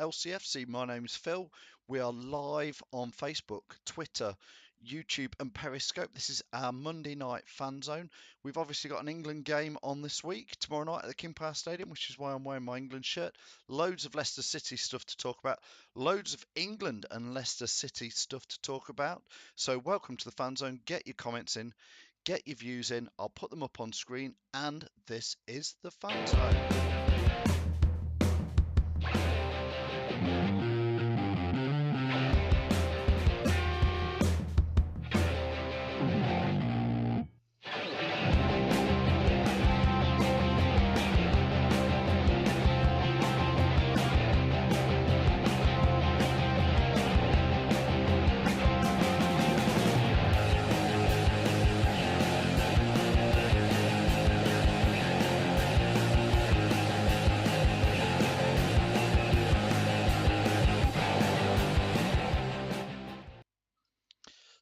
LCFC. My name's Phil. We are live on Facebook, Twitter, YouTube, and Periscope. This is our Monday night fan zone. We've obviously got an England game on this week, tomorrow night at the King Power Stadium, which is why I'm wearing my England shirt. Loads of Leicester City stuff to talk about, loads of England and Leicester City stuff to talk about. So, welcome to the fan zone. Get your comments in, get your views in. I'll put them up on screen, and this is the fan zone.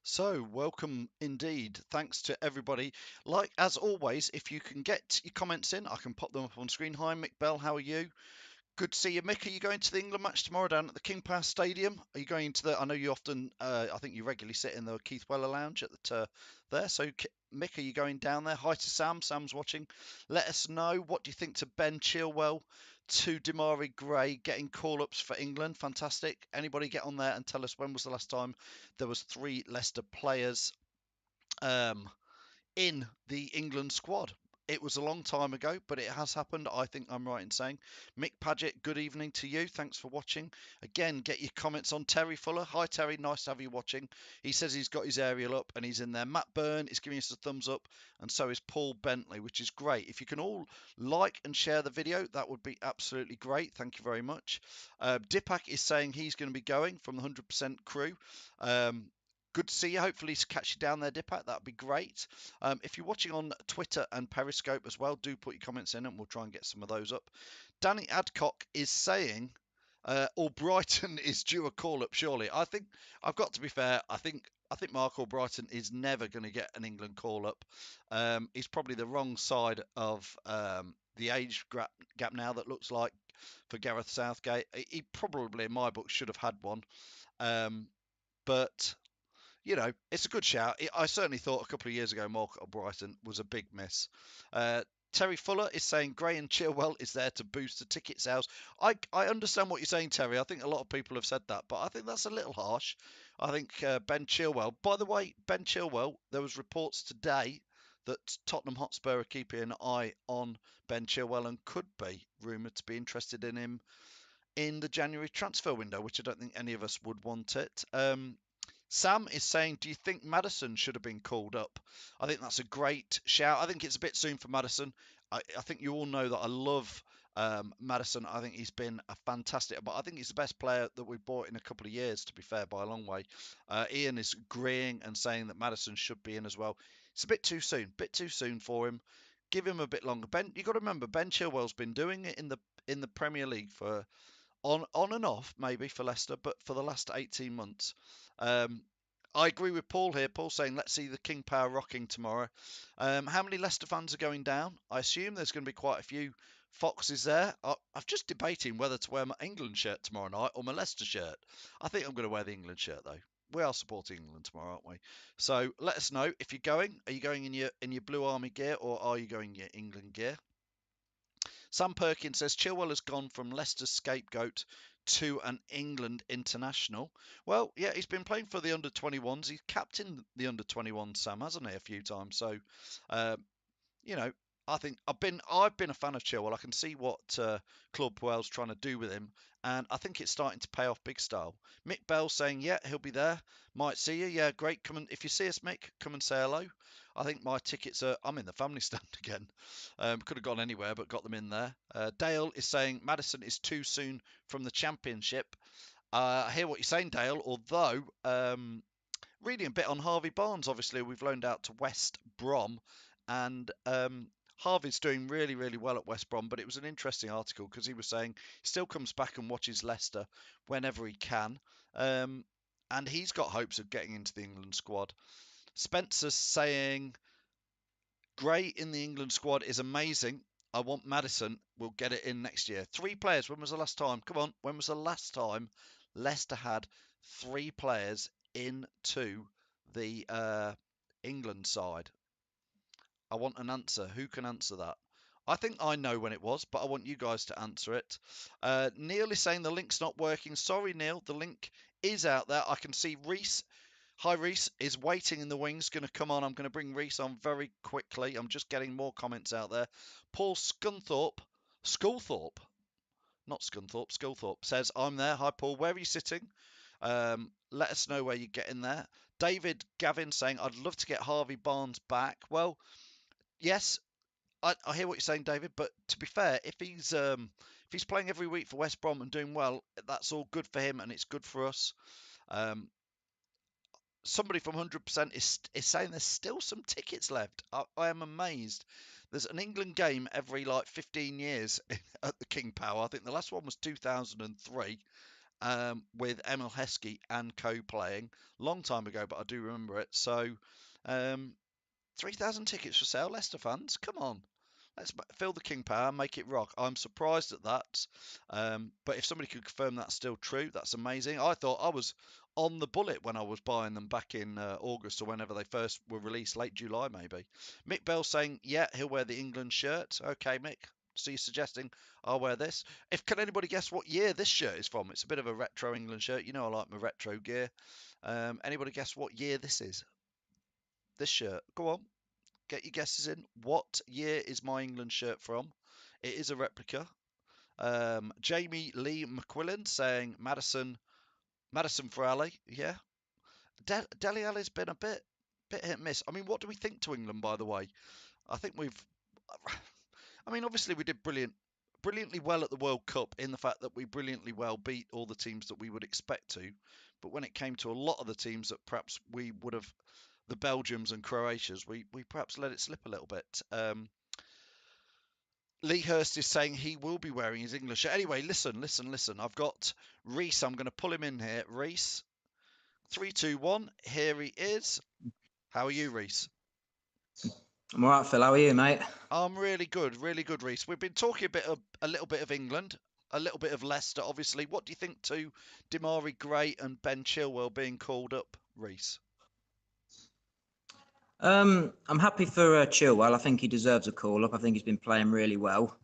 So, welcome indeed. Thanks to everybody. Like as always, if you can get your comments in, I can pop them up on screen. Hi, Mick Bell. How are you? Good to see you, Mick. Are you going to the England match tomorrow down at the King Power Stadium? Are you going to the? I know you often. I think you regularly sit in the Keith Weller Lounge at the there. So, Mick, are you going down there? Hi to Sam. Sam's watching. Let us know. What do you think to Ben Chilwell, to Demarai Gray getting call-ups for England? Fantastic. Anybody get on there and tell us when was the last time there was 3 Leicester players in the England squad? It was a long time ago, but it has happened. I think I'm right in saying. Mick Paget, good evening to you. Thanks for watching. Again, get your comments on Terry Fuller. Hi, Terry. Nice to have you watching. He says he's got his aerial up and he's in there. Matt Byrne is giving us a thumbs up, and so is Paul Bentley, which is great. If you can all like and share the video, that would be absolutely great. Thank you very much. Dipak is saying he's going to be going from the 100% crew. Good to see you. Hopefully to catch you down there, Dipak. That'd be great. If you're watching on Twitter and Periscope as well, do put your comments in and we'll try and get some of those up. Danny Adcock is saying, Albrighton is due a call-up, surely. I think, I've got to be fair, I think Mark Albrighton is never going to get an England call-up. He's probably the wrong side of the age gap now that looks like for Gareth Southgate. He probably, in my book, should have had one. But you know, it's a good shout. I certainly thought a couple of years ago Mark Albrighton was a big miss. Terry Fuller is saying Gray and Chilwell is there to boost the ticket sales. I understand what you're saying, Terry. I think a lot of people have said that, but I think that's a little harsh. I think Ben Chilwell, by the way, Ben Chilwell, there was reports today that Tottenham Hotspur are keeping an eye on Ben Chilwell and could be rumoured to be interested in him in the January transfer window, which I don't think any of us would want it. Sam is saying, do you think Maddison should have been called up? I think that's a great shout. I think it's a bit soon for Maddison. I think you all know that I love Maddison. I think he's been a fantastic, but I think he's the best player that we've bought in a couple of years, to be fair, by a long way. Ian is agreeing and saying that Maddison should be in as well. It's a bit too soon for him. Give him a bit longer. Ben, you got to remember, Ben Chilwell's been doing it in the Premier League for on and off, maybe for Leicester, but for the last 18 months. I agree with Paul here. Paul saying, let's see the King Power rocking tomorrow. How many Leicester fans are going down? I assume there's going to be quite a few Foxes there. I'm just debating whether to wear my England shirt tomorrow night or my Leicester shirt. I think I'm going to wear the England shirt, though. We are supporting England tomorrow, aren't we? So let us know if you're going. Are you going in your Blue Army gear or are you going in your England gear? Sam Perkins says Chilwell has gone from Leicester's scapegoat to an England international. Well, yeah, he's been playing for the under-21s. He's captained the under-21s, Sam, hasn't he, a few times? So, you know, I think I've been a fan of Chilwell. I can see what Claude Puel's trying to do with him, and I think it's starting to pay off big style. Mick Bell saying, yeah, he'll be there. Might see you. Yeah, great. Come and if you see us, Mick, come and say hello. I think my tickets are. I'm in the family stand again. Could have gone anywhere, but got them in there. Dale is saying Maddison is too soon from the Championship. I hear what you're saying, Dale. Although reading a bit on Harvey Barnes, obviously we've loaned out to West Brom, and Harvey's doing really, really well at West Brom, but it was an interesting article because he was saying he still comes back and watches Leicester whenever he can, and he's got hopes of getting into the England squad. Spencer's saying Gray in the England squad is amazing. I want Maddison. We'll get it in next year. 3 players. When was the last time? Come on. When was the last time Leicester had 3 players into the England side? I want an answer. Who can answer that? I think I know when it was, but I want you guys to answer it. Neil is saying the link's not working. Sorry, Neil. The link is out there. I can see Reese. Hi, Reese is waiting in the wings. Going to come on. I'm going to bring Reese on very quickly. I'm just getting more comments out there. Paul Sculthorpe, not Scunthorpe, Sculthorpe says, I'm there. Hi, Paul. Where are you sitting? Let us know where you get in there. David Gavin saying, I'd love to get Harvey Barnes back. Well, yes, I hear what you're saying, David. But to be fair, if he's playing every week for West Brom and doing well, that's all good for him and it's good for us. Somebody from 100% is saying there's still some tickets left. I am amazed. There's an England game every like 15 years at the King Power. I think the last one was 2003 with Emil Heskey and co playing. Long time ago, but I do remember it. So 3,000 tickets for sale, Leicester fans. Come on. Let's fill the King Power, make it rock. I'm surprised at that. But if somebody could confirm that's still true, that's amazing. I thought I was on the bullet when I was buying them back in August or whenever they first were released, late July maybe. Mick Bell saying, yeah, he'll wear the England shirt. Okay, Mick. So you're suggesting I'll wear this. Can anybody guess what year this shirt is from? It's a bit of a retro England shirt. You know I like my retro gear. Anybody guess what year this is? This shirt. Go on. Get your guesses in. What year is my England shirt from? It is a replica. Jamie Lee McQuillan saying Madison for Ali. Yeah. Dele Alli's been a bit hit and miss. I mean, what do we think to England, by the way? I think I mean, obviously we did brilliantly well at the World Cup in the fact that we brilliantly well beat all the teams that we would expect to. But when it came to a lot of the teams that perhaps we would have, the Belgiums and Croatias, we perhaps let it slip a little bit. Lee Hurst is saying he will be wearing his English shirt. Anyway, listen. I've got Reese. I'm going to pull him in here. Reese, 3, 2, 1. Here he is. How are you, Reese? I'm all right, Phil. How are you, mate? I'm really good, Reese. We've been talking a little bit of England, a little bit of Leicester, obviously. What do you think to Demarai Gray and Ben Chilwell being called up, Reese? I'm happy for Chilwell. I think he deserves a call up. I think he's been playing really well.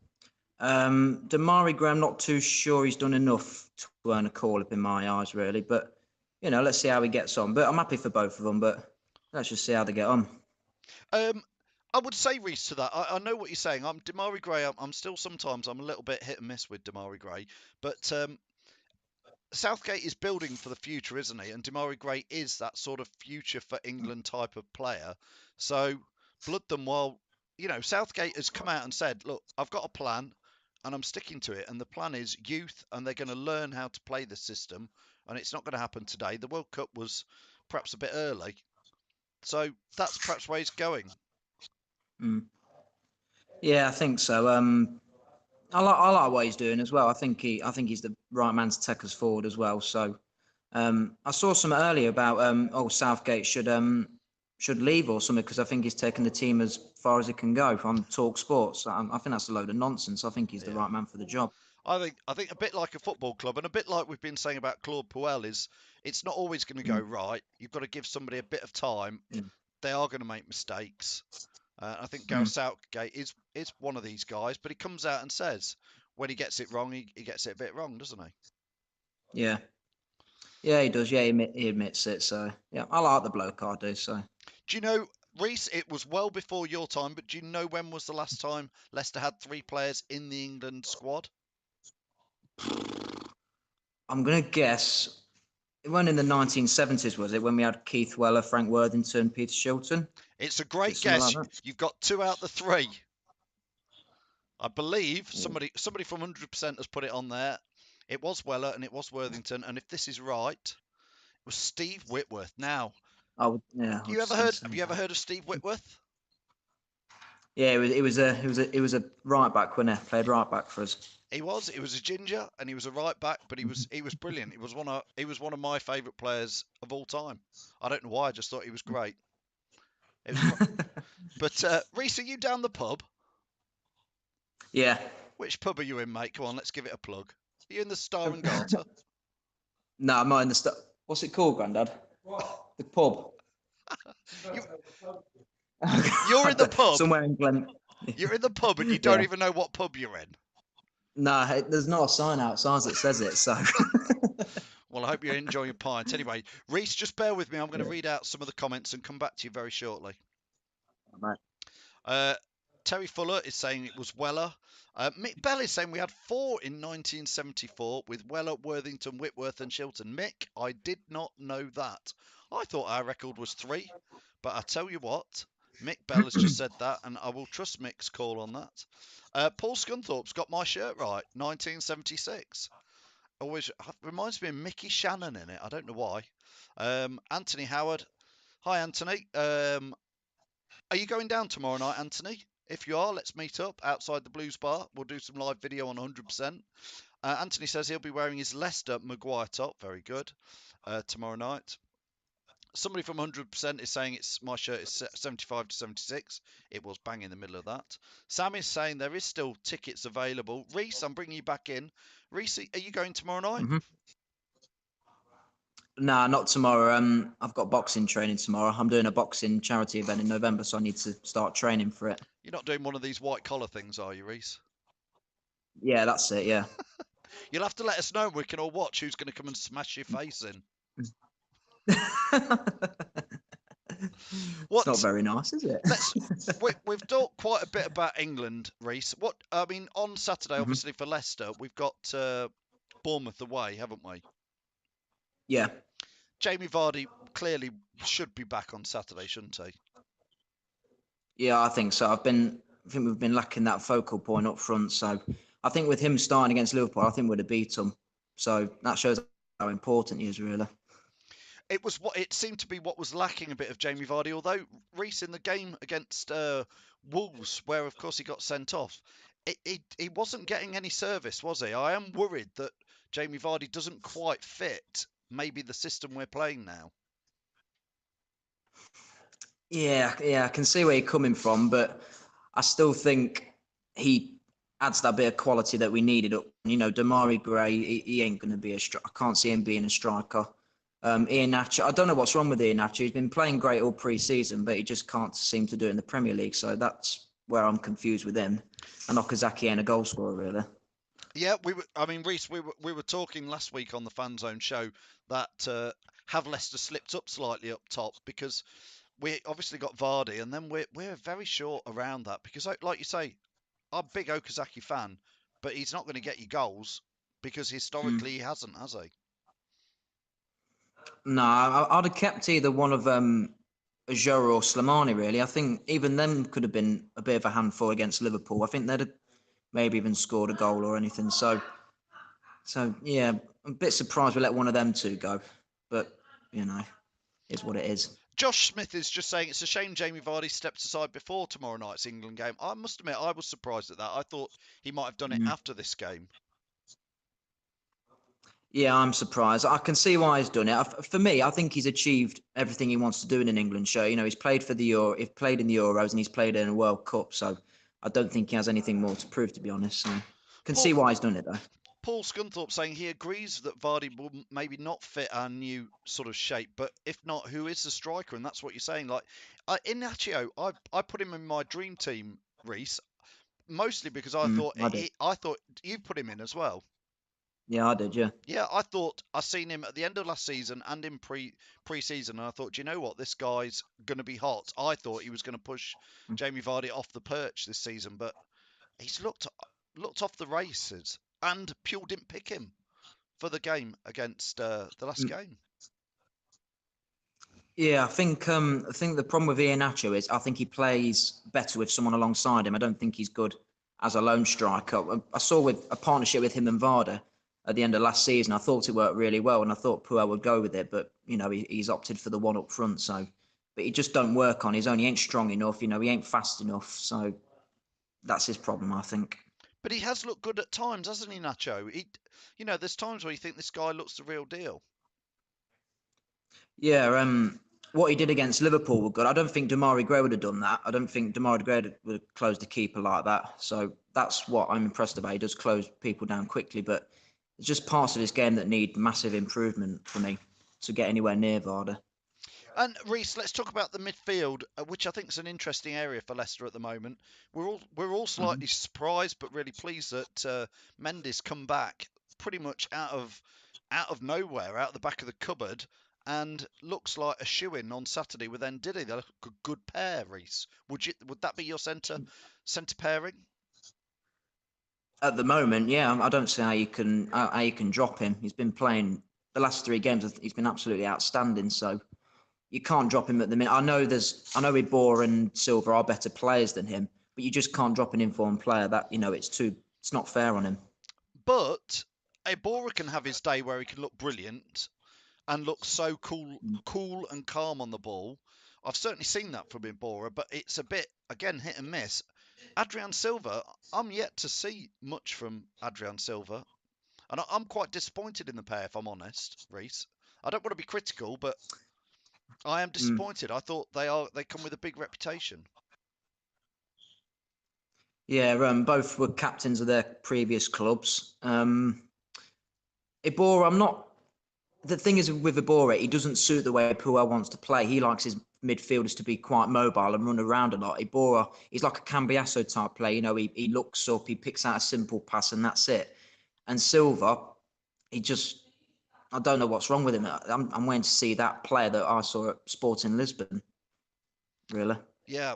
Demarai Gray, I'm not too sure he's done enough to earn a call up in my eyes, really. But let's see how he gets on. But I'm happy for both of them. But let's just see how they get on. I would say, Reese, to that. I know what you're saying. I'm Demarai Gray. I'm still sometimes I'm a little bit hit and miss with Demarai Gray, but Southgate is building for the future, isn't he? And Demarai Gray is that sort of future for England type of player. So blood them while Southgate has come out and said, look, I've got a plan and I'm sticking to it. And the plan is youth, and they're going to learn how to play the system. And it's not going to happen today. The World Cup was perhaps a bit early, so that's perhaps where he's going. Yeah, I think so. I like what he's doing as well. I think he's the right man to take us forward as well. So I saw some earlier about Southgate should leave or something because I think he's taken the team as far as it can go on Talk Sports. I think that's a load of nonsense. I think he's the right man for the job. I think a bit like a football club, and a bit like we've been saying about Claude Puel, is it's not always going to go right. You've got to give somebody a bit of time. They are going to make mistakes. I think Gareth Southgate is one of these guys, but he comes out and says when he gets it wrong, he gets it a bit wrong, doesn't he? Yeah. Yeah, he does. Yeah, he admits it. So yeah, I like the bloke. I do. So. Do you know, Reese? It was well before your time, but do you know when was the last time Leicester had 3 players in the England squad? I'm gonna guess it wasn't in the 1970s, was it? When we had Keith Weller, Frank Worthington, Peter Shilton. It's a great guess. Like you've got 2 out of the 3. I believe somebody from 100% has put it on there. It was Weller and it was Worthington, and if this is right, it was Steve Whitworth. Now, yeah. Have you ever heard of Steve Whitworth? Yeah, it was a right back when he played right back for us. He was a ginger and he was a right back, but he was brilliant. He was one of my favourite players of all time. I don't know why, I just thought he was great. But Reese, are you down the pub? Yeah. Which pub are you in, mate? Come on, let's give it a plug. Are you in the Star and Garter? No, I'm not in the stuff. What's it called, Grandad? The pub. You, you're in the pub. Somewhere in Glen. You're in the pub and you don't Yeah. even know what pub you're in. No, there's not a sign outside that says it. So. Well, I hope you're enjoying your pint. Anyway, Reese, just bear with me. I'm going to Yeah. read out some of the comments and come back to you very shortly. Right. Terry Fuller is saying it was Weller. Mick Bell is saying we had 4 in 1974 with Weller, Worthington, Whitworth, and Shilton. Mick, I did not know that. I thought our record was 3, but I tell you what, Mick Bell has just said that, and I will trust Mick's call on that. Paul Scunthorpe's got my shirt right, 1976. Always reminds me of Mickey Shannon in it. I don't know why. Anthony Howard. Hi, Anthony. Are you going down tomorrow night, Anthony? If you are, let's meet up outside the Blues Bar. We'll do some live video on 100%. Anthony says he'll be wearing his Leicester Maguire top. Very good. Tomorrow night. Somebody from 100% is saying my shirt is 75 to 76. It was bang in the middle of that. Sam is saying there is still tickets available. Reese, I'm bringing you back in. Reese, are you going tomorrow night? Mm-hmm. Nah, not tomorrow. I've got boxing training tomorrow. I'm doing a boxing charity event in November, so I need to start training for it. You're not doing one of these white collar things, are you, Reese? Yeah, that's it. Yeah. You'll have to let us know. We can all watch who's going to come and smash your face in. It's not very nice, is it? We've talked quite a bit about England, Reese. On Saturday, obviously for Leicester, we've got Bournemouth away, haven't we? Yeah. Jamie Vardy clearly should be back on Saturday, shouldn't he? Yeah, I think so. I think we've been lacking that focal point up front. So I think with him starting against Liverpool, I think we'd have beat them. So that shows how important he is, really. It seemed to be what was lacking a bit of Jamie Vardy. Although Reese in the game against Wolves, where of course he got sent off, he wasn't getting any service, was he? I am worried that Jamie Vardy doesn't quite fit maybe the system we're playing now. Yeah, I can see where you're coming from, but I still think he adds that bit of quality that we needed. You know, Damari Gray, he ain't going to be I can't see him being a striker. Iheanacho, I don't know what's wrong with Iheanacho. He's been playing great all pre-season, but he just can't seem to do it in the Premier League. So that's where I'm confused with him. And Okazaki ain't a goal scorer, really. Yeah, Reese, we were talking last week on the Fan Zone show that have Leicester slipped up slightly up top because we obviously got Vardy, and then we're very short around that because, like you say, I'm a big Okazaki fan, but he's not going to get you goals because historically he hasn't, has he? No, I'd have kept either one of Ajura or Slimani, really. I think even them could have been a bit of a handful against Liverpool. I think they'd have maybe even scored a goal or anything. So yeah, I'm a bit surprised we let one of them two go. But, you know, is what it is. Josh Smith is just saying it's a shame Jamie Vardy stepped aside before tomorrow night's England game. I must admit, I was surprised at that. I thought he might have done it after this game. Yeah, I'm surprised. I can see why he's done it. For me, I think he's achieved everything he wants to do in an England shirt. You know, he's played for the Euro, he's played in the Euros, and he's played in a World Cup. So I don't think he has anything more to prove, to be honest. So can see why he's done it, though. Paul Scunthorpe saying he agrees that Vardy will maybe not fit our new sort of shape, but if not, who is the striker? And that's what you're saying. Like Iheanacho, I put him in my dream team, Reese, mostly because I thought you put him in as well. Yeah, I did. Yeah. Yeah, I thought I seen him at the end of last season and in pre-season, and I thought, do you know what, this guy's going to be hot. I thought he was going to push Jamie Vardy off the perch this season, but he's looked off the races. And Puel didn't pick him for the game against the last game. Yeah, I think the problem with Iheanacho is I think he plays better with someone alongside him. I don't think he's good as a lone striker. I saw with a partnership with him and Varda at the end of last season. I thought it worked really well, and I thought Puel would go with it, but you know he's opted for the one up front. So, but he just don't work on his own. He ain't strong enough. You know, he ain't fast enough. So that's his problem, I think. But he has looked good at times, hasn't he, Nacho? There's times where you think this guy looks the real deal. Yeah, what he did against Liverpool was good. I don't think Damari Gray would have done that. I don't think Damari Gray would have closed the keeper like that. So that's what I'm impressed about. He does close people down quickly, but it's just parts of his game that need massive improvement for me to get anywhere near Vardy. And Reece, let's talk about the midfield, which I think is an interesting area for Leicester at the moment. We're all slightly surprised, but really pleased that Mendy's come back pretty much out of nowhere, out the back of the cupboard, and looks like a shoe-in on Saturday with Ndidi. They're a good pair, Reece. Would that be your centre pairing? At the moment, yeah, I don't see how you can drop him. He's been playing the last 3 games. He's been absolutely outstanding. So you can't drop him at the minute. I know Ibora and Silva are better players than him, but you just can't drop an informed player. That it's not fair on him. But Ibora can have his day where he can look brilliant and look so cool and calm on the ball. I've certainly seen that from Ibora, but it's a bit, again, hit and miss. Adrian Silva, I'm yet to see much from Adrian Silva. And I'm quite disappointed in the pair, if I'm honest, Reece. I don't want to be critical, but I am disappointed. I thought they come with a big reputation. Yeah, both were captains of their previous clubs. Ibora, I'm not. The thing is with Ibora, he doesn't suit the way Puel wants to play. He likes his midfielders to be quite mobile and run around a lot. Ibora, he's like a Cambiasso type player. He looks up, he picks out a simple pass, and that's it. And Silva, I don't know what's wrong with him. I'm waiting to see that player that I saw at Sporting Lisbon. Really? Yeah.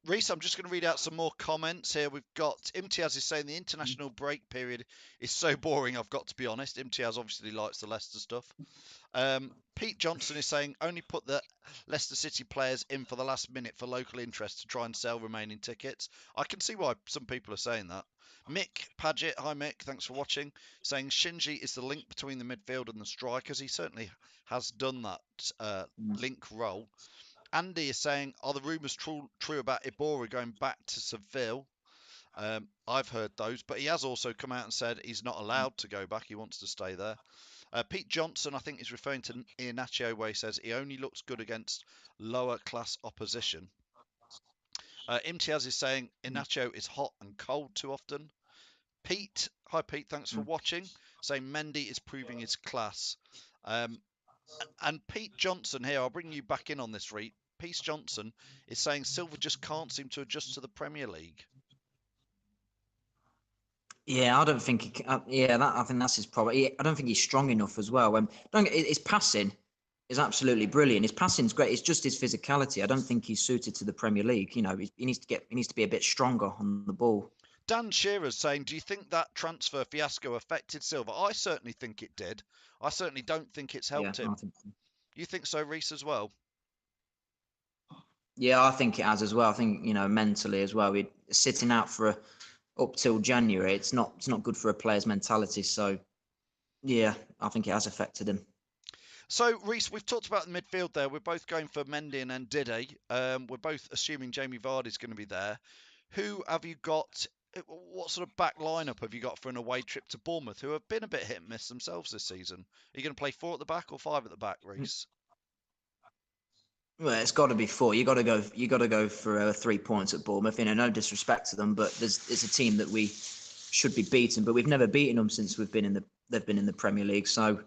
Reece, I'm just going to read out some more comments here. We've got Imtiaz is saying the international break period is so boring, I've got to be honest. Imtiaz obviously likes the Leicester stuff. Pete Johnson is saying only put the Leicester City players in for the last minute for local interest to try and sell remaining tickets. I can see why some people are saying that. Mick Paget, hi Mick, thanks for watching, saying Shinji is the link between the midfield and the strikers. He certainly has done that link role. Andy is saying, are the rumours true about Ibora going back to Seville? I've heard those, but he has also come out and said he's not allowed to go back. He wants to stay there. Pete Johnson, I think, is referring to Iheanacho, where he says he only looks good against lower class opposition. Imtiaz is saying Iheanacho is hot and cold too often. Pete, hi Pete, thanks for watching. Saying Mendy is proving his class. And Pete Johnson here, I'll bring you back in on this, Reed. Pete Johnson is saying Silva just can't seem to adjust to the Premier League. Yeah, I don't think. I think that's his problem. I don't think he's strong enough as well. His passing is absolutely brilliant. His passing's great. It's just his physicality. I don't think he's suited to the Premier League. He needs to be a bit stronger on the ball. Dan Shearer's saying, do you think that transfer fiasco affected Silva? I certainly think it did. I certainly don't think it's helped him. You think so, Reece, as well? Yeah, I think it has as well. I think mentally as well. Sitting out for up till January, it's not good for a player's mentality. So, yeah, I think it has affected him. So, Reece, we've talked about the midfield there. We're both going for Mendy and Ndidi. We're both assuming Jamie Vardy's going to be there. Who have you got? What sort of back lineup have you got for an away trip to Bournemouth, who have been a bit hit and miss themselves this season? Are you going to play 4 at the back or 5 at the back, Reece? Well, it's got to be 4. You got to go for 3 points at Bournemouth. No disrespect to them, but it's a team that we should be beaten, but we've never beaten them since they've been in the Premier League. So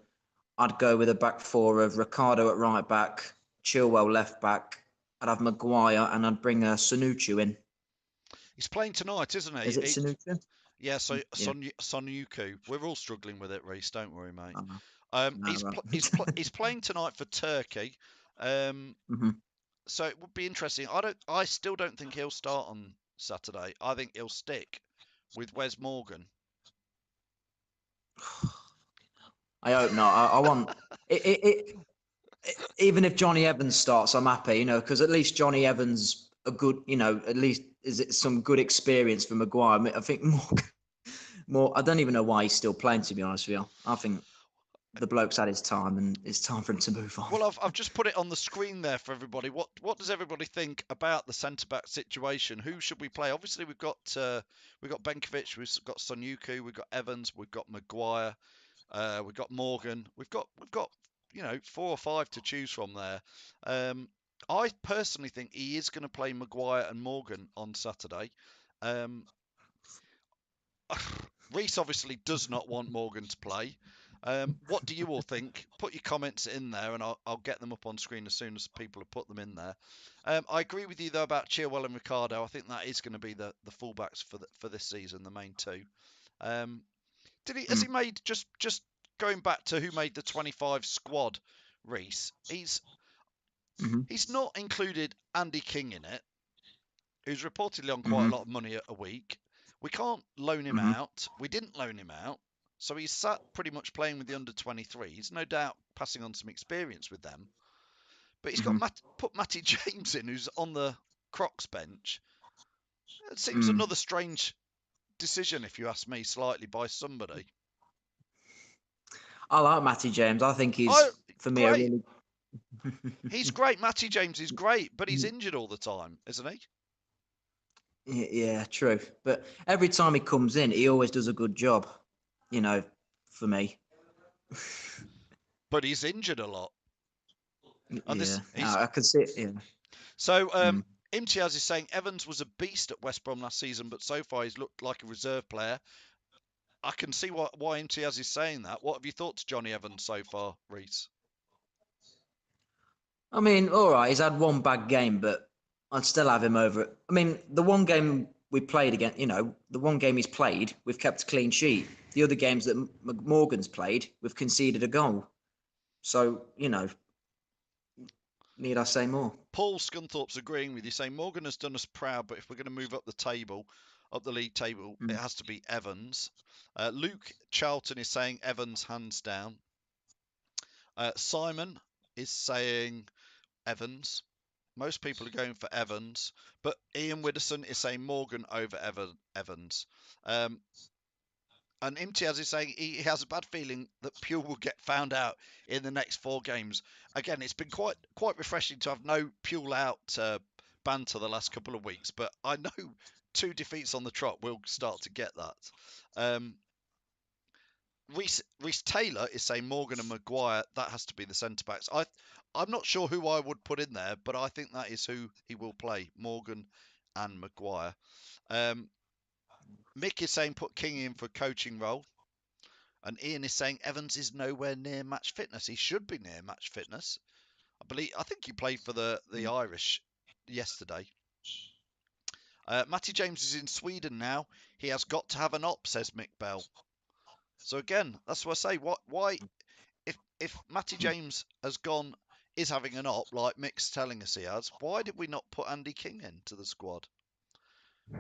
I'd go with a back 4 of Ricardo at right back, Chilwell left back. I'd have Maguire and I'd bring Sonucu in. He's playing tonight, isn't he? Is it Sonucu? Yeah, so Sonucu. We're all struggling with it, Reece. Don't worry, mate. He's playing tonight for Turkey. So it would be interesting. I still don't think he'll start on Saturday. I think he'll stick with Wes Morgan. I hope not. I want it. Even if Johnny Evans starts, I'm happy. Because at least Johnny Evans a good. At least is it some good experience for Maguire. I think more. I don't even know why he's still playing. To be honest with you, I think the bloke's had his time, and it's time for him to move on. Well, I've just put it on the screen there for everybody. What does everybody think about the centre back situation? Who should we play? Obviously, we've got Benkovic, we've got Sonucu, we've got Evans, we've got Maguire, we've got Morgan, we've got 4 or 5 to choose from there. I personally think he is going to play Maguire and Morgan on Saturday. Reese obviously does not want Morgan to play. What do you all think? Put your comments in there, and I'll get them up on screen as soon as people have put them in there. I agree with you though about Chilwell and Ricardo. I think that is going to be the fullbacks for this season, the main two. Has he made just going back to who made the 25 squad? Reese, he's not included Andy King in it, who's reportedly on quite a lot of money a week. We can't loan him out. We didn't loan him out. So he's sat pretty much playing with the under 23s, no doubt passing on some experience with them. But he's got put Matty James in, who's on the Crocs bench. It seems another strange decision, if you ask me, slightly by somebody. I like Matty James. I think he's, for me, great. a really... He's great. Matty James is great, but he's injured all the time, isn't he? Yeah, true. But every time he comes in, he always does a good job, for me. But he's injured a lot. And I can see it, yeah. So, Imtiaz is saying Evans was a beast at West Brom last season, but so far he's looked like a reserve player. I can see why Imtiaz is saying that. What have you thought to Johnny Evans so far, Reese? I mean, all right, he's had one bad game, but I'd still have him over it. I mean, the one game we played against, the one game he's played, we've kept a clean sheet. The other games that Morgan's played, we've conceded a goal. So, need I say more? Paul Scunthorpe's agreeing with you, saying Morgan has done us proud, but if we're going to move up the league table, it has to be Evans. Luke Charlton is saying Evans hands down. Simon is saying Evans. Most people are going for Evans, but Ian Widdowson is saying Morgan over Evans. And Imtiaz is saying he has a bad feeling that Pure will get found out in the next 4 games. Again, it's been quite refreshing to have no Pure out banter the last couple of weeks, but I know 2 defeats on the trot will start to get that. Reece Taylor is saying Morgan and Maguire, that has to be the centre-backs. I'm not sure who I would put in there, but I think that is who he will play, Morgan and Maguire. Mick is saying put King in for a coaching role. And Ian is saying Evans is nowhere near match fitness. He should be near match fitness. I think he played for the Irish yesterday. Matty James is in Sweden now. He has got to have an op, says Mick Bell. So again, that's what I say. Why, if Matty James is having an op like Mick's telling us he has, why did we not put Andy King into the squad?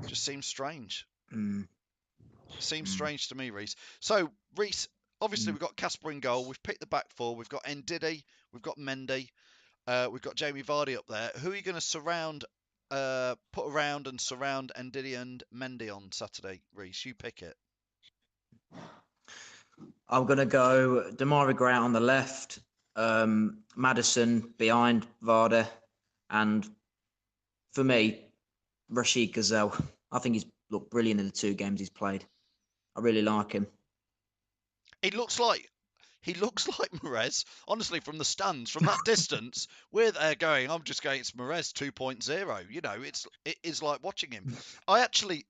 Just seems strange. Seems strange to me, Reese. So, Reese, obviously we've got Casper in goal. We've picked the back 4. We've got Ndidi. We've got Mendy. We've got Jamie Vardy up there. Who are you going to put around and surround Ndidi and Mendy on Saturday, Reese? You pick it. I'm going to go Demarai Gray on the left, Maddison behind Vardy, and for me, Rashid Gazelle. I think he's looked brilliant in the 2 games he's played. I really like him. He looks like Mahrez. Honestly, from the stands, from that distance, we're there going, I'm just going, it's Mahrez 2.0. It is like watching him.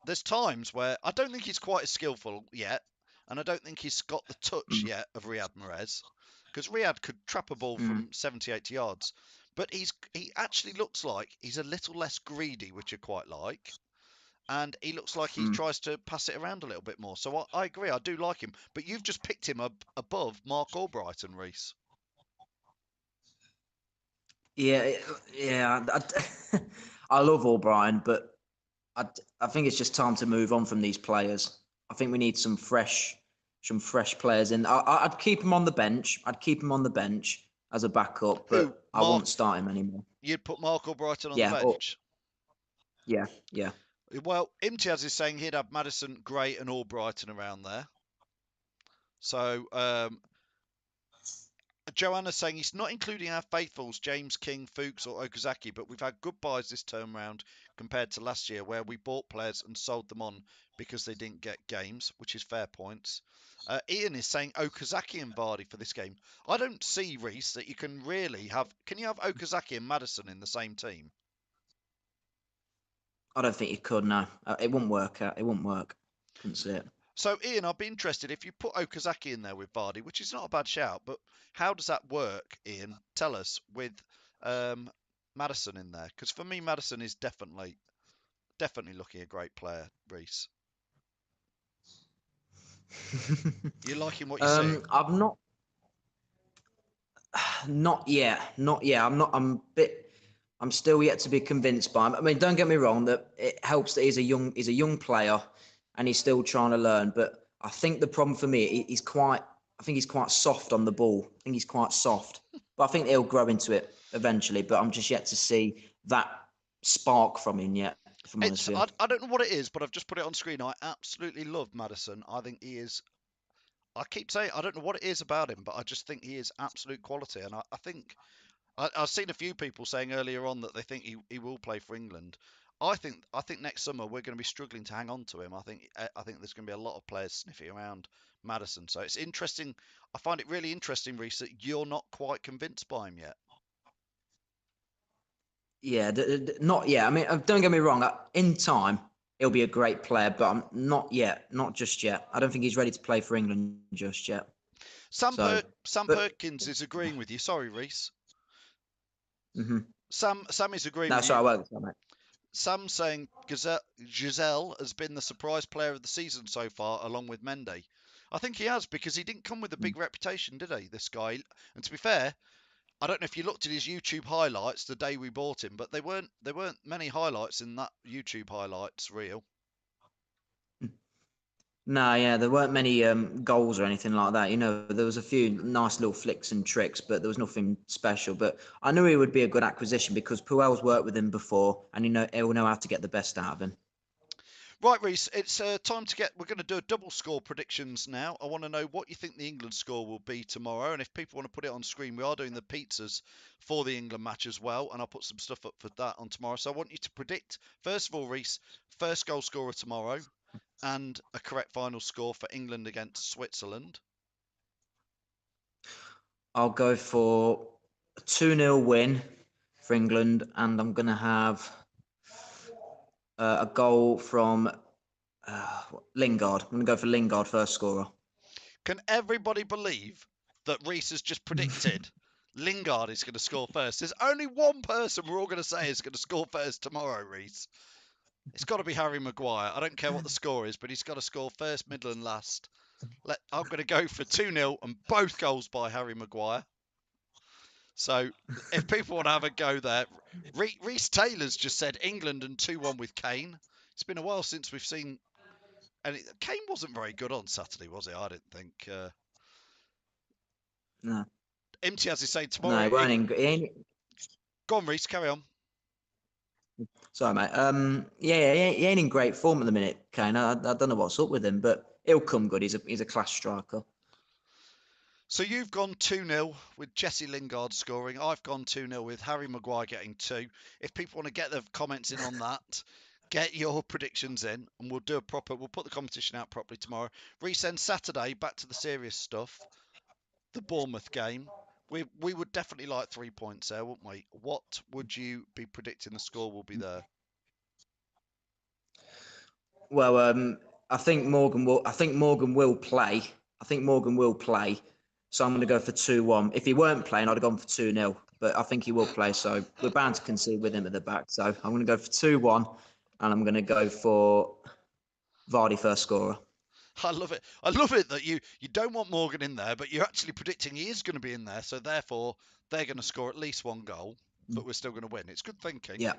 There's times where I don't think he's quite as skillful yet, and I don't think he's got the touch yet of Riyad Mahrez, because Riyad could trap a ball from 70, 80 yards. But he actually looks like he's a little less greedy, which I quite like. And he looks like he tries to pass it around a little bit more. So I agree, I do like him. But you've just picked him above Mark Albrighton, Reese. Yeah. I love Albrighton, but I think it's just time to move on from these players. I think we need some fresh players in. I'd keep him on the bench. I'd keep him on the bench as a backup, but I won't start him anymore. You'd put Mark Albrighton on the bench? Yeah. Well, Imtiaz is saying he'd have Maddison, Gray and Albrighton around there. So, Joanna's saying he's not including our faithfuls, James King, Fuchs or Okazaki, but we've had good buys this term round. compared to last year, where we bought players and sold them on because they didn't get games, which is fair points. Ian is saying Okazaki and Vardy for this game. I don't see, Reese, that you can really have. Can you have Okazaki and Maddison in the same team? I don't think you could. No, it wouldn't work. It wouldn't work. Couldn't see it. So, Ian, I'd be interested if you put Okazaki in there with Vardy, which is not a bad shout, but how does that work, Ian? Tell us with Maddison in there, because for me, Maddison is definitely looking a great player, Reese. You liking what you're seeing? I'm not. Not yet. Not yet. I'm still yet to be convinced by him. I mean, don't get me wrong. That it helps that he's a young player, and he's still trying to learn. But I think the problem for me, he's quite. I think he's quite soft on the ball. I think he's quite soft. But I think he'll grow into it eventually. But I'm just yet to see that spark from him yet. If I'm honest with you. I don't know what it is, but I've just put it on screen. I absolutely love Maddison. I think he is. I keep saying I don't know what it is about him, but I just think he is absolute quality. And I think I've seen a few people saying earlier on that they think he will play for England. I think next summer we're going to be struggling to hang on to him. I think there's going to be a lot of players sniffing around Maddison. So it's interesting. I find it really interesting, Reece, that you're not quite convinced by him yet. Yeah, not yet. I mean, don't get me wrong. In time, he'll be a great player, but I'm not yet. Not just yet. I don't think he's ready to play for England just yet. Sam Perkins is agreeing with you. Sorry, Reece. Mm-hmm. Sam is agreeing with you. I won't. Mate. Sam's saying Giselle has been the surprise player of the season so far, along with Mendy. I think he has, because he didn't come with a big reputation, did he, this guy? And to be fair, I don't know if you looked at his YouTube highlights the day we bought him, but there weren't many highlights in that YouTube highlights reel. No, yeah, there weren't many goals or anything like that. You know, there was a few nice little flicks and tricks, but there was nothing special. But I knew he would be a good acquisition because Puel's worked with him before, and he'll know how to get the best out of him. Right, Reece, it's time to we're going to do a double score predictions now. I want to know what you think the England score will be tomorrow. And if people want to put it on screen, we are doing the pizzas for the England match as well. And I'll put some stuff up for that on tomorrow. So I want you to predict, first of all, Reece, first goal scorer tomorrow and a correct final score for England against Switzerland. I'll go for a 2-0 win for England. And I'm going to have a goal from Lingard. I'm going to go for Lingard first scorer. Can everybody believe that Reece has just predicted Lingard is going to score first? There's only one person we're all going to say is going to score first tomorrow, Reece. It's got to be Harry Maguire. I don't care what the score is, but he's got to score first, middle and last. I'm going to go for 2-0 and both goals by Harry Maguire. So if people want to have a go there, Reece Taylor's just said England and 2-1 with Kane. It's been a while since we've seen... And Kane wasn't very good on Saturday, was he? I didn't think. No. Imtiaz is saying tomorrow... No, he ain't... Go on, Reece, carry on. Sorry, mate. Yeah, he ain't in great form at the minute, Kane. I don't know what's up with him, but he'll come good. He's a class striker. So you've gone 2-0 with Jesse Lingard scoring. I've gone 2-0 with Harry Maguire getting 2. If people want to get their comments in on that, get your predictions in, and we'll put the competition out properly tomorrow. Resend Saturday, back to the serious stuff. The Bournemouth game. We would definitely like 3 points there, wouldn't we? What would you be predicting the score will be there? Well, I think Morgan will play. So I'm going to go for 2-1. If he weren't playing, I'd have gone for 2-0. But I think he will play, so we're bound to concede with him at the back. So I'm going to go for 2-1, and I'm going to go for Vardy first scorer. I love it. I love it that you don't want Morgan in there, but you're actually predicting he is going to be in there. So therefore, they're going to score at least one goal, but we're still going to win. It's good thinking. Yeah.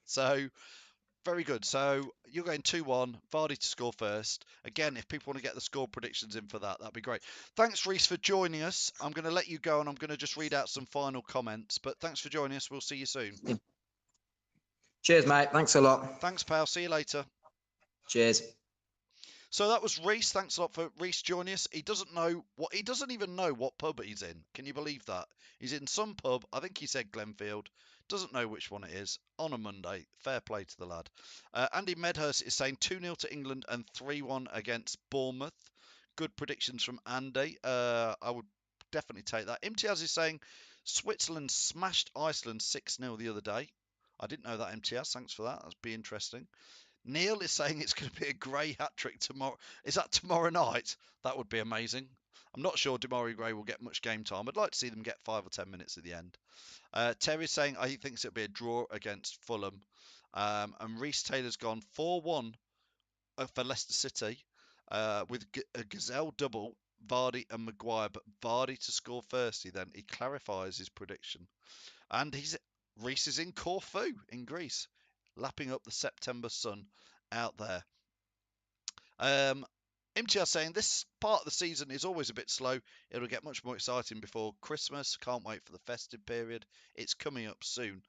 So, very good. So you're going 2-1, Vardy to score first. Again, if people want to get the score predictions in for that, that'd be great. Thanks, Reece, for joining us. I'm going to let you go, and I'm going to just read out some final comments. But thanks for joining us. We'll see you soon. Yeah. Cheers, mate. Thanks a lot. Thanks, pal. See you later. Cheers. So that was Reese. Thanks a lot for Reese joining us. He doesn't even know what pub he's in. Can you believe that? He's in some pub. I think he said Glenfield. Doesn't know which one it is on a Monday. Fair play to the lad. Andy Medhurst is saying 2-0 to England and 3-1 against Bournemouth. Good predictions from Andy. I would definitely take that. Imtiaz is saying Switzerland smashed Iceland 6-0 the other day. I didn't know that, Imtiaz. Thanks for that. That'd be interesting. Neil is saying it's going to be a Gray hat trick tomorrow. Is that tomorrow night? That would be amazing. I'm not sure Demarai Gray will get much game time. I'd like to see them get 5 or 10 minutes at the end. Terry's saying he thinks it'll be a draw against Fulham. And Reece Taylor's gone 4-1 for Leicester City with a Gazelle double, Vardy and Maguire. But Vardy to score first. He clarifies his prediction. And Reece is in Corfu in Greece, lapping up the September sun out there. MTR saying this part of the season is always a bit slow. It'll get much more exciting before Christmas. Can't wait for the festive period. It's coming up soon.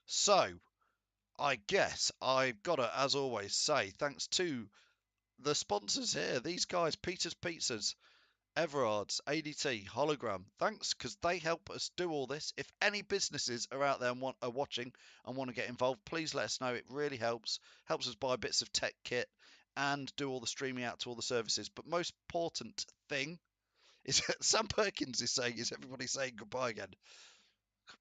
So I guess I've got to, as always, say thanks to the sponsors here. These guys, Peter's Pizzas, Everard's, ADT, Hologram. Thanks, because they help us do all this. If any businesses are out there and are watching and want to get involved, please let us know. It really helps. Helps us buy bits of tech kit and do all the streaming out to all the services. But most important thing is Sam Perkins is saying, is everybody saying goodbye again?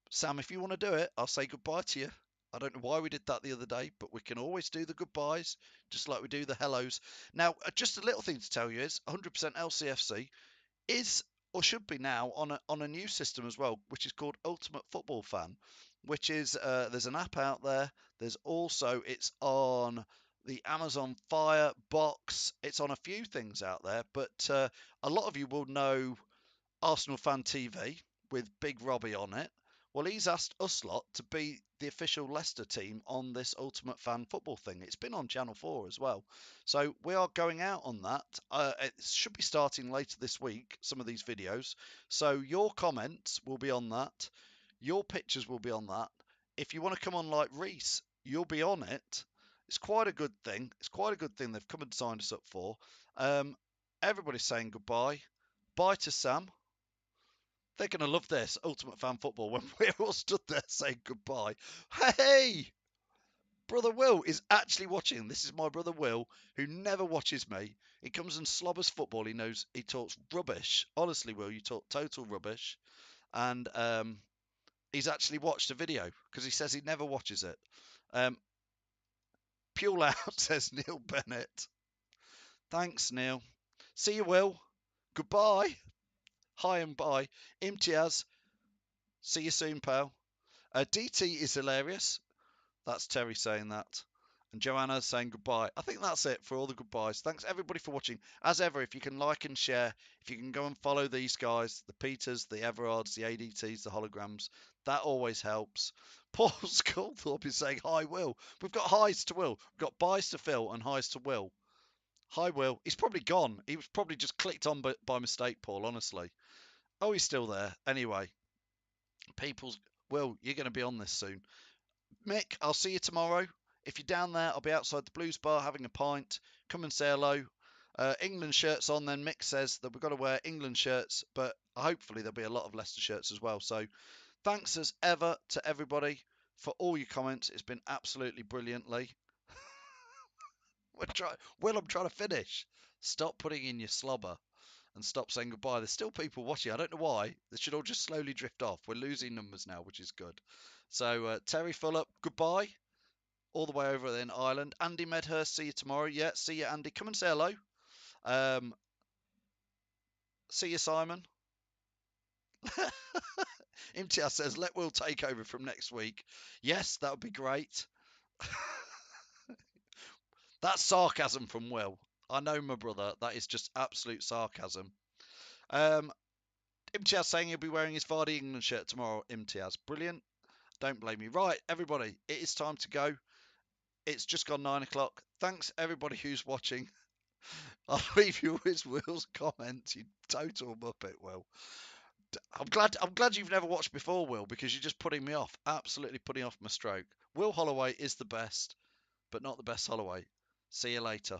Sam, if you want to do it, I'll say goodbye to you. I don't know why we did that the other day, but we can always do the goodbyes, just like we do the hellos. Now, just a little thing to tell you is 100% LCFC is or should be now on a new system as well, which is called Ultimate Football Fan, which is there's an app out there. There's also it's on the Amazon Fire box. It's on a few things out there, but a lot of you will know Arsenal Fan TV with Big Robbie on it. Well, he's asked us lot to be the official Leicester team on this Ultimate Fan Football thing. It's been on Channel 4 as well. So we are going out on that. It should be starting later this week, some of these videos. So your comments will be on that. Your pictures will be on that. If you want to come on like Reese, you'll be on it. It's quite a good thing. It's quite a good thing they've come and signed us up for. Everybody's saying goodbye. Bye to Sam. They're going to love this Ultimate Fan Football when we're all stood there saying goodbye. Hey, brother Will is actually watching. This is my brother Will, who never watches me. He comes and slobbers football. He knows he talks rubbish. Honestly, Will, you talk total rubbish. And he's actually watched a video because he says he never watches it. Pule out, says Neil Bennett. Thanks, Neil. See you, Will. Goodbye. Hi and bye. Imtiaz. See you soon, pal. DT is hilarious. That's Terry saying that. And Joanna saying goodbye. I think that's it for all the goodbyes. Thanks everybody for watching. As ever, if you can like and share, if you can go and follow these guys, the Peters, the Everards, the ADTs, the Holograms, that always helps. Paul Sculthorpe is saying hi, Will. We've got highs to Will. We've got byes to Phil and highs to Will. Hi, Will. He's probably gone. He was probably just clicked on by mistake, Paul, honestly. Oh, he's still there. Anyway, Will, you're going to be on this soon. Mick, I'll see you tomorrow. If you're down there, I'll be outside the Blues Bar having a pint. Come and say hello. England shirts on, then Mick says that we've got to wear England shirts, but hopefully there'll be a lot of Leicester shirts as well. So thanks as ever to everybody for all your comments. It's been absolutely brilliantly. Will, I'm trying to finish. Stop putting in your slobber and stop saying goodbye. There's still people watching. I don't know why. They should all just slowly drift off. We're losing numbers now, which is good. So Terry Fulop, goodbye. All the way over in Ireland. Andy Medhurst, see you tomorrow. Yeah, see you, Andy. Come and say hello. See you, Simon. MTR says, let Will take over from next week. Yes, that would be great. That's sarcasm from Will. I know, my brother. That is just absolute sarcasm. Imtiaz saying he'll be wearing his Vardy England shirt tomorrow. Imtiaz, brilliant. Don't blame me. Right, everybody, it is time to go. It's just gone 9 o'clock. Thanks, everybody who's watching. I'll leave you with Will's comments. You total muppet, Will. I'm glad you've never watched before, Will, because you're just putting me off. Absolutely putting off my stroke. Will Holloway is the best, but not the best Holloway. See you later.